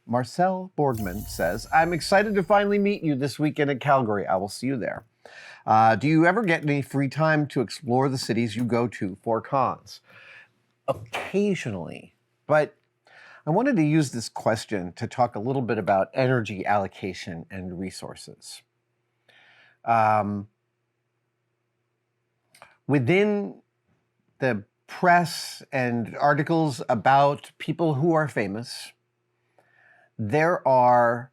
Marcel Borgman says, I'm excited to finally meet you this weekend in Calgary. I will see you there. Do you ever get any free time to explore the cities you go to for cons? Occasionally, but I wanted to use this question to talk a little bit about energy allocation and resources. Within the press and articles about people who are famous, there are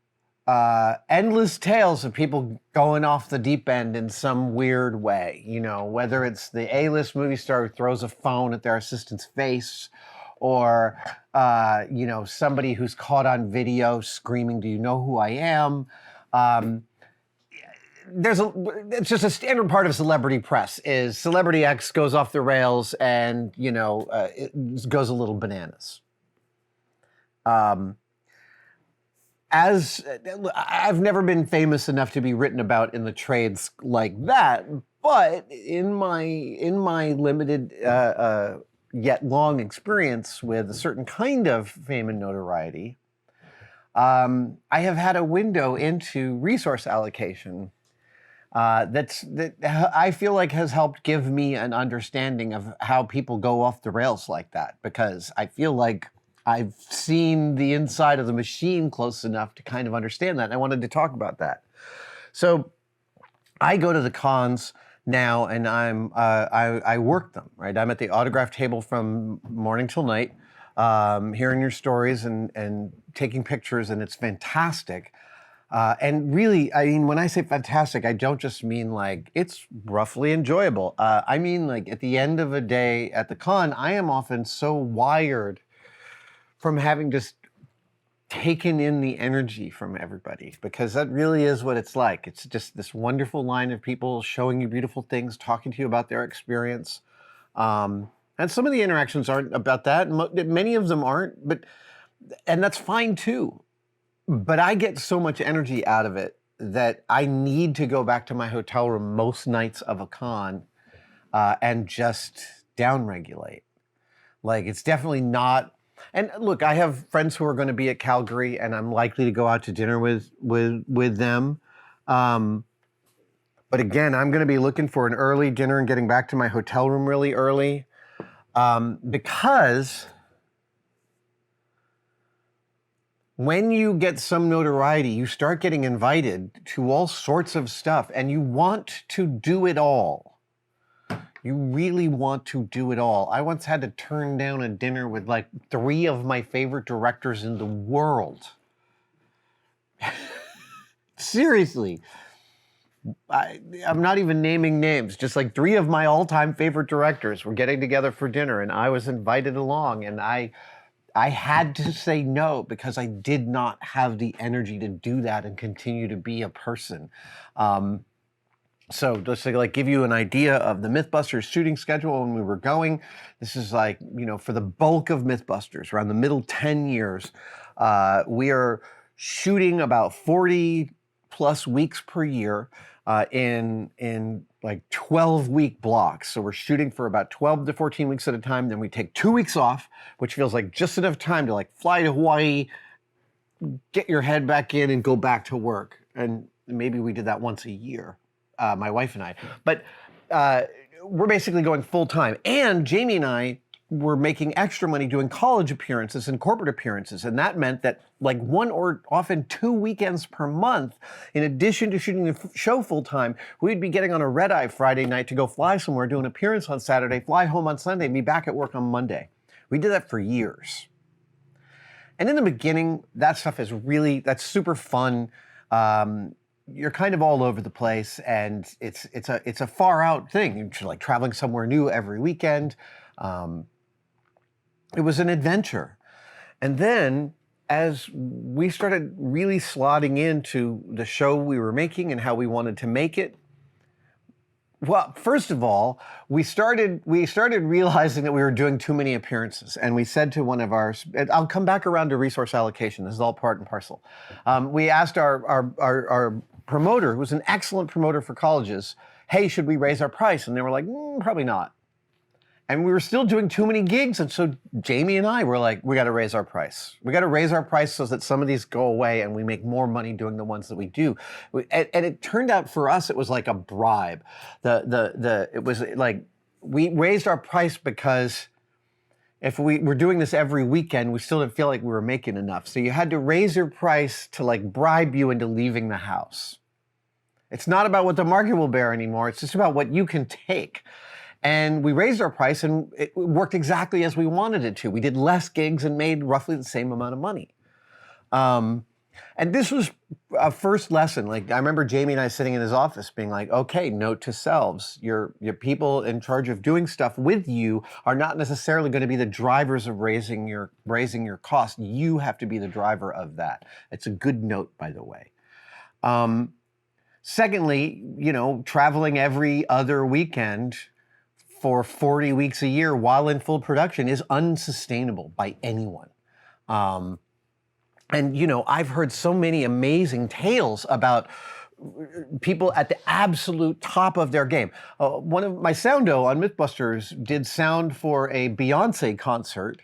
endless tales of people going off the deep end in some weird way. You know, whether it's the A-list movie star who throws a phone at their assistant's face, or you know, somebody who's caught on video screaming, "Do you know who I am?" It's just a standard part of celebrity press is celebrity X goes off the rails and, you know, it goes a little bananas. As I've never been famous enough to be written about in the trades like that, but in my limited yet long experience with a certain kind of fame and notoriety, I have had a window into resource allocation that I feel like has helped give me an understanding of how people go off the rails like that, because I feel like I've seen the inside of the machine close enough to kind of understand that. And I wanted to talk about that. So I go to the cons now, and I work them, right? I'm at the autograph table from morning till night, hearing your stories and taking pictures, and it's fantastic. And really, I mean, when I say fantastic, I don't just mean like it's roughly enjoyable. I mean, like at the end of a day at the con, I am often so wired from having just taken in the energy from everybody, because that really is what it's like. It's just this wonderful line of people showing you beautiful things, talking to you about their experience. And some of the interactions aren't about that. Many of them aren't, and that's fine too. But I get so much energy out of it that I need to go back to my hotel room most nights of a con and just downregulate. Like, it's definitely not. And look, I have friends who are going to be at Calgary, and I'm likely to go out to dinner with them. But again, I'm going to be looking for an early dinner and getting back to my hotel room really early, because when you get some notoriety, you start getting invited to all sorts of stuff, and you want to do it all. You really want to do it all. I once had to turn down a dinner with like 3 of my favorite directors in the world. Seriously. I'm not even naming names, just like 3 of my all-time favorite directors were getting together for dinner, and I was invited along, and I had to say no because I did not have the energy to do that and continue to be a person. So just to like give you an idea of the Mythbusters shooting schedule when we were going, this is like, you know, for the bulk of Mythbusters, around the middle 10 years, we are shooting about 40 plus weeks per year in like 12-week blocks. So we're shooting for about 12 to 14 weeks at a time. Then we take 2 weeks off, which feels like just enough time to like fly to Hawaii, get your head back in, and go back to work. And maybe we did that once a year. My wife and I, but we're basically going full time. And Jamie and I were making extra money doing college appearances and corporate appearances. And that meant that like 1 or often 2 weekends per month, in addition to shooting the show full time, we'd be getting on a red eye Friday night to go fly somewhere, do an appearance on Saturday, fly home on Sunday, and be back at work on Monday. We did that for years. And in the beginning, that stuff is that's super fun. You're kind of all over the place, and it's a far out thing. You're like traveling somewhere new every weekend. It was an adventure. And then as we started really slotting into the show we were making and how we wanted to make it, well, first of all, we started realizing that we were doing too many appearances, and we said to one of our, I'll come back around to resource allocation. This is all part and parcel. We asked our promoter, who was an excellent promoter for colleges, hey, should we raise our price? And they were like, probably not. And we were still doing too many gigs. And so Jamie and I were like, we got to raise our price. We got to raise our price so that some of these go away and we make more money doing the ones that we do. And it turned out for us, it was like a bribe. It was like, we raised our price because if we were doing this every weekend, we still didn't feel like we were making enough. So you had to raise your price to like bribe you into leaving the house. It's not about what the market will bear anymore. It's just about what you can take. And we raised our price and it worked exactly as we wanted it to. We did less gigs and made roughly the same amount of money. And this was a first lesson. Like I remember Jamie and I sitting in his office being like, okay, note to selves, your people in charge of doing stuff with you are not necessarily going to be the drivers of raising your cost. You have to be the driver of that. It's a good note, by the way. Secondly, traveling every other weekend for 40 weeks a year while in full production is unsustainable by anyone. And, I've heard so many amazing tales about people at the absolute top of their game. One of my soundo on Mythbusters did sound for a Beyonce concert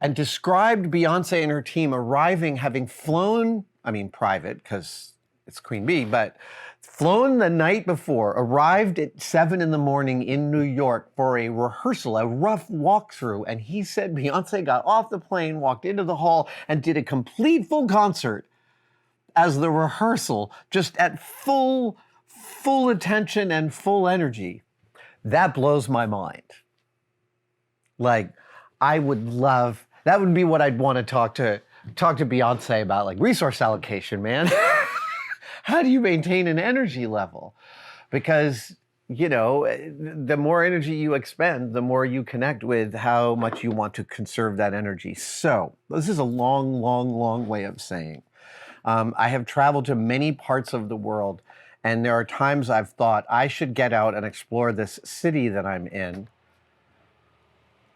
and described Beyonce and her team arriving, having flown, private, because it's Queen Bee, but flown the night before, arrived at 7 a.m. in New York for a rehearsal, a rough walkthrough. And he said Beyonce got off the plane, walked into the hall, and did a complete full concert as the rehearsal, just at full attention and full energy. That blows my mind. Like, I would love, that would be what I'd want to talk to Beyonce about, like resource allocation, man. How do you maintain an energy level? Because, the more energy you expend, the more you connect with how much you want to conserve that energy. So this is a long way of saying, I have traveled to many parts of the world, and there are times I've thought I should get out and explore this city that I'm in.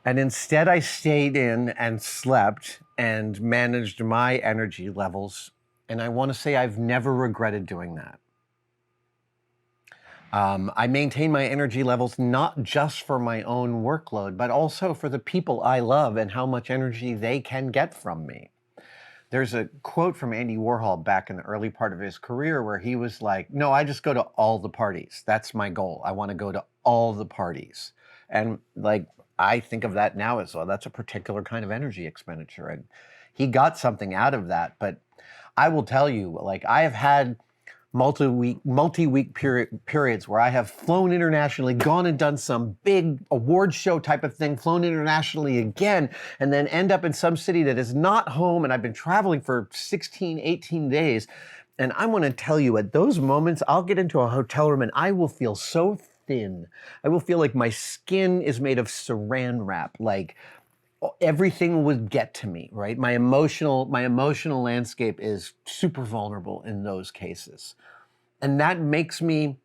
And instead I stayed in and slept and managed my energy levels. And I want to say I've never regretted doing that. I maintain my energy levels not just for my own workload, but also for the people I love and how much energy they can get from me. There's a quote from Andy Warhol back in the early part of his career where he was like, no, I just go to all the parties. That's my goal. I want to go to all the parties. And I think of that now as well. That's a particular kind of energy expenditure. And he got something out of that. But I will tell you, I have had multi-week periods where I have flown internationally, gone and done some big award show type of thing, flown internationally again, and then end up in some city that is not home. And I've been traveling for 16, 18 days. And I want to tell you, at those moments, I'll get into a hotel room and I will feel so thin. I will feel like my skin is made of saran wrap. Everything would get to me, right? My emotional landscape is super vulnerable in those cases. And that makes me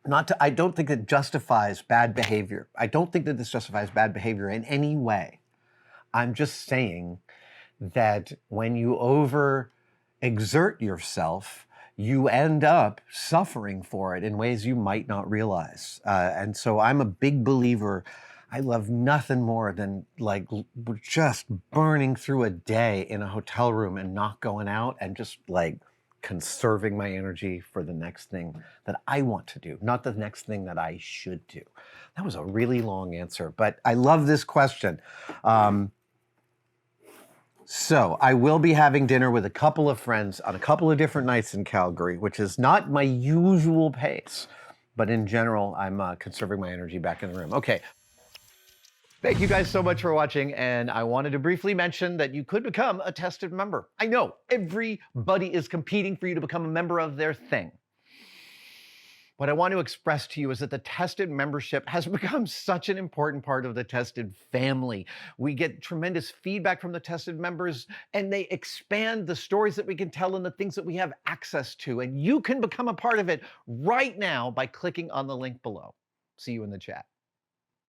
I don't think it justifies bad behavior. I don't think that this justifies bad behavior in any way. I'm just saying that when you overexert yourself, you end up suffering for it in ways you might not realize. And so I'm a big believer. I love nothing more than just burning through a day in a hotel room and not going out and just conserving my energy for the next thing that I want to do, not the next thing that I should do. That was a really long answer, but I love this question. So I will be having dinner with a couple of friends on a couple of different nights in Calgary, which is not my usual pace, but in general, I'm conserving my energy back in the room. Okay. Thank you guys so much for watching, and I wanted to briefly mention that you could become a tested member. I know, everybody is competing for you to become a member of their thing. What I want to express to you is that the Tested membership has become such an important part of the Tested family. We get tremendous feedback from the Tested members, and they expand the stories that we can tell and the things that we have access to, and you can become a part of it right now by clicking on the link below. See you in the chat.